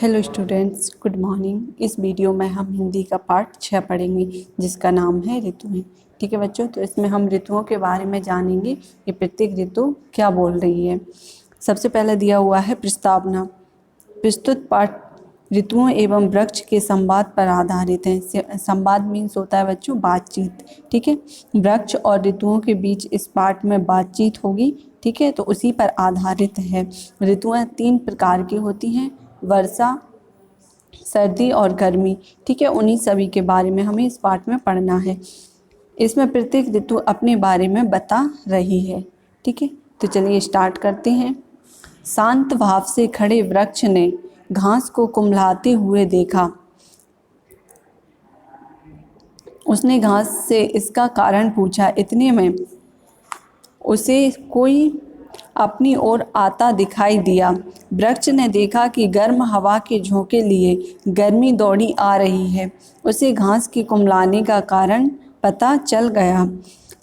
Hello students, good morning. इस video में हम हिंदी का पार्ट 6 पढ़ेंगे जिसका नाम है ऋतुएं। ठीक है बच्चों, तो इसमें हम ऋतुओं के बारे में जानेंगे कि प्रत्येक ऋतु क्या बोल रही है। सबसे पहले दिया हुआ है प्रस्तावना। प्रस्तुत पाठ ऋतुओं एवं वृक्ष के संवाद पर आधारित है। संवाद मीन्स होता है बच्चों बातचीत। ठीक है, वृक्ष और ऋतुओं के बीच इस पाठ में बातचीत होगी। ठीक है, तो उसी पर आधारित है। ऋतुएं 3 प्रकार की होती हैं, वर्षा, सर्दी और गर्मी। ठीक है, उन्हीं सभी के बारे में हमें इस पाठ में पढ़ना है। इसमें प्रत्येक ऋतु अपने बारे में बता रही है। ठीक है, तो चलिए स्टार्ट करते हैं। शांत भाव से खड़े वृक्ष ने घास को कुम्हलाते हुए देखा। उसने घास से इसका कारण पूछा। इतने में उसे कोई अपनी ओर आता दिखाई दिया। वृक्ष ने देखा कि गर्म हवा के झोंके लिए गर्मी दौड़ी आ रही है। उसे घास के कुम्हलाने का कारण पता चल गया।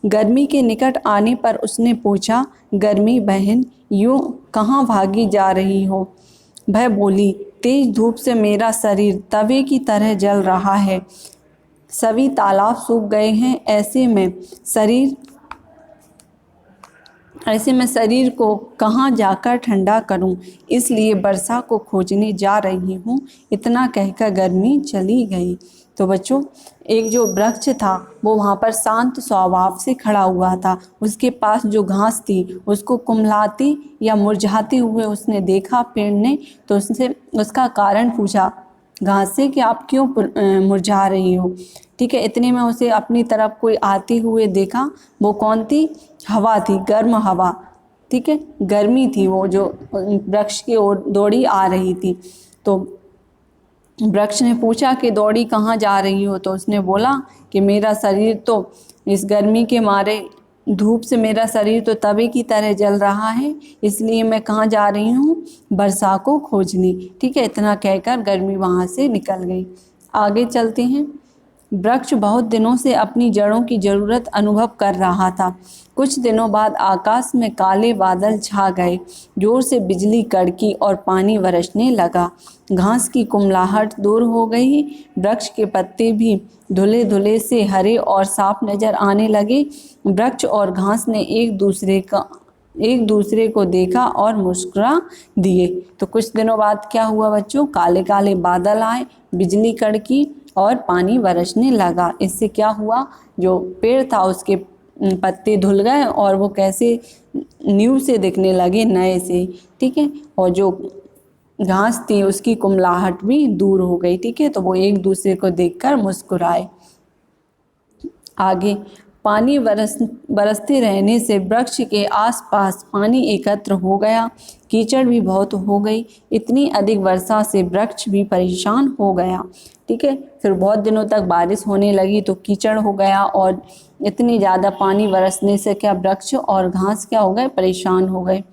गर्मी के निकट आने पर उसने पूछा, गर्मी बहन, यूं कहाँ भागी जा रही हो? वह बोली, तेज धूप से मेरा शरीर तवे की तरह जल रहा है। सभी तालाब सूख गए हैं। ऐसे में शरीर को कहाँ जाकर ठंडा करूं, इसलिए वर्षा को खोजने जा रही हूँ। इतना कहकर गर्मी चली गई। तो बच्चों, एक जो वृक्ष था वो वहाँ पर शांत स्वभाव से खड़ा हुआ था। उसके पास जो घास थी उसको कुम्हलाते या मुरझाते हुए उसने देखा पेड़ ने, तो उससे उसका कारण पूछा घास से कि आप क्यों मुरझा रही हो। ठीक है, इतने में उसे अपनी तरफ कोई आते हुए देखा। वो कौन थी? हवा थी, गर्म हवा। ठीक है, गर्मी थी वो जो वृक्ष की ओर दौड़ी आ रही थी। तो वृक्ष ने पूछा कि दौड़ी कहाँ जा रही हो? तो उसने बोला कि मेरा शरीर तो इस गर्मी के मारे, धूप से मेरा शरीर तो तवे की तरह जल रहा है, इसलिए मैं कहाँ जा रही हूँ? वर्षा को खोजने। ठीक है, इतना कहकर गर्मी वहाँ से निकल गई। आगे चलते हैं। वृक्ष बहुत दिनों से अपनी जड़ों की ज़रूरत अनुभव कर रहा था। कुछ दिनों बाद आकाश में काले बादल छा गए। जोर से बिजली कड़की और पानी बरसने लगा। घास की कुम्हलाहट दूर हो गई। वृक्ष के पत्ते भी धुले धुले से हरे और साफ नजर आने लगे। वृक्ष और घास ने एक दूसरे को देखा और मुस्कुरा दिए। तो कुछ दिनों बाद क्या हुआ बच्चों? काले काले बादल आए, बिजली कड़की और पानी बरसने लगा। इससे क्या हुआ? जो पेड़ था उसके पत्ते धुल गए और वो कैसे न्यू से दिखने लगे, नए से। ठीक है, और जो घास थी उसकी कुम्हलाहट भी दूर हो गई। ठीक है, तो वो एक दूसरे को देखकर मुस्कुराए। आगे, पानी बरसते रहने से वृक्ष के आसपास पानी एकत्र हो गया। कीचड़ भी बहुत हो गई। इतनी अधिक वर्षा से वृक्ष भी परेशान हो गया। ठीक है, फिर बहुत दिनों तक बारिश होने लगी तो कीचड़ हो गया, और इतनी ज़्यादा पानी बरसने से क्या वृक्ष और घास क्या हो गए? परेशान हो गए।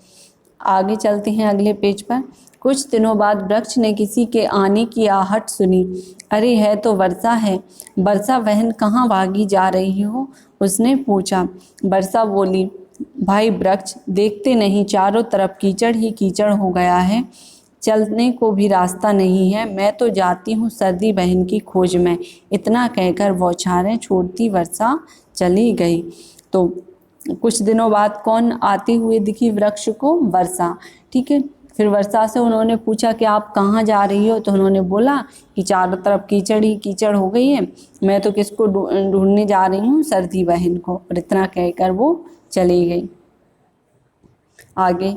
आगे चलते हैं अगले पेज पर। कुछ दिनों बाद वृक्ष ने किसी के आने की आहट सुनी। अरे, है तो वर्षा है। वर्षा बहन, कहाँ भागी जा रही हो? उसने पूछा। वर्षा बोली, भाई वृक्ष, देखते नहीं चारों तरफ कीचड़ ही कीचड़ हो गया है, चलने को भी रास्ता नहीं है। मैं तो जाती हूँ सर्दी बहन की खोज में। इतना कहकर बौछारें छोड़ती वर्षा चली गई। तो कुछ दिनों बाद कौन आते हुए दिखी वृक्ष को? वर्षा। ठीक है, फिर वर्षा से उन्होंने पूछा कि आप कहाँ जा रही हो? तो उन्होंने बोला कि चारों तरफ कीचड़ ही कीचड़ हो गई है, मैं तो किसको ढूंढने जा रही हूँ? सर्दी बहन को। और इतना कहकर वो चली गई। आगे,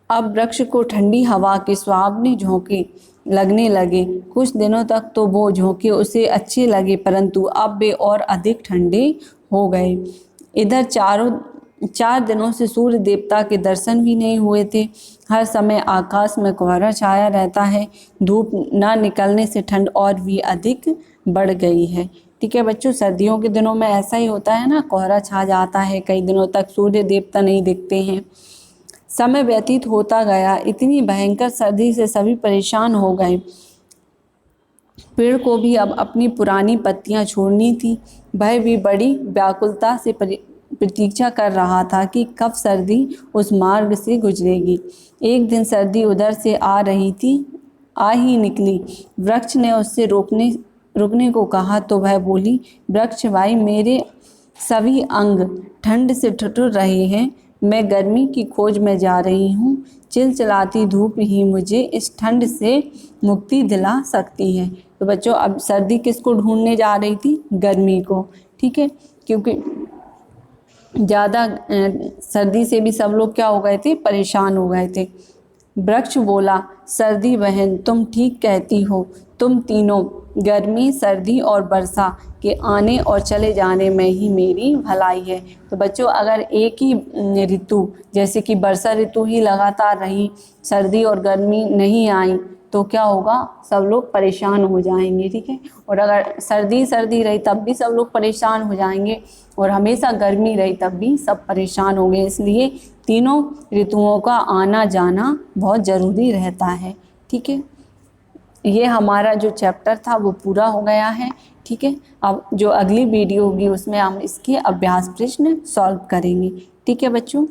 अब वृक्ष को ठंडी हवा के सुहावने झोंके लगने लगे। कुछ दिनों तक तो वो झोंके उसे अच्छे लगे, परंतु अब वे और अधिक ठंडे हो गए। इधर 4 दिनों से सूर्य देवता के दर्शन भी नहीं हुए थे। हर समय आकाश में कोहरा छाया रहता है। धूप न निकलने से ठंड और भी अधिक बढ़ गई है। ठीक है बच्चों, सर्दियों के दिनों में ऐसा ही होता है ना, कोहरा छा जाता है, कई दिनों तक सूर्य देवता नहीं दिखते हैं। समय व्यतीत होता गया। इतनी भयंकर सर्दी से सभी परेशान हो गए। पेड़ को भी अब अपनी पुरानी पत्तियां छोड़नी थी। वह भी बड़ी व्याकुलता से प्रतीक्षा कर रहा था कि कब सर्दी उस मार्ग से गुजरेगी। एक दिन सर्दी उधर से आ ही निकली। वृक्ष ने उससे रुकने को कहा तो वह बोली, वृक्ष भाई, मेरे सभी अंग ठंड से ठिठुर रहे हैं। मैं गर्मी की खोज में जा रही हूँ। चिलचिलाती धूप ही मुझे इस ठंड से मुक्ति दिला सकती है। तो बच्चों, अब सर्दी किसको ढूंढने जा रही थी? गर्मी को। ठीक है, क्योंकि ज़्यादा सर्दी से भी सब लोग क्या हो गए थे? परेशान हो गए थे। वृक्ष बोला, सर्दी बहन, तुम ठीक कहती हो। तुम तीनों, गर्मी, सर्दी और वर्षा के आने और चले जाने में ही मेरी भलाई है। तो बच्चों, अगर एक ही ऋतु, जैसे कि वर्षा ऋतु ही लगातार रही, सर्दी और गर्मी नहीं आई, तो क्या होगा? सब लोग परेशान हो जाएंगे। ठीक है, और अगर सर्दी सर्दी रही तब भी सब लोग परेशान हो जाएंगे, और हमेशा गर्मी रही तब भी सब परेशान होंगे। इसलिए तीनों ऋतुओं का आना जाना बहुत ज़रूरी रहता है। ठीक है, ये हमारा जो चैप्टर था वो पूरा हो गया है। ठीक है, अब जो अगली वीडियो होगी उसमें हम इसके अभ्यास प्रश्न सॉल्व करेंगे। ठीक है बच्चों।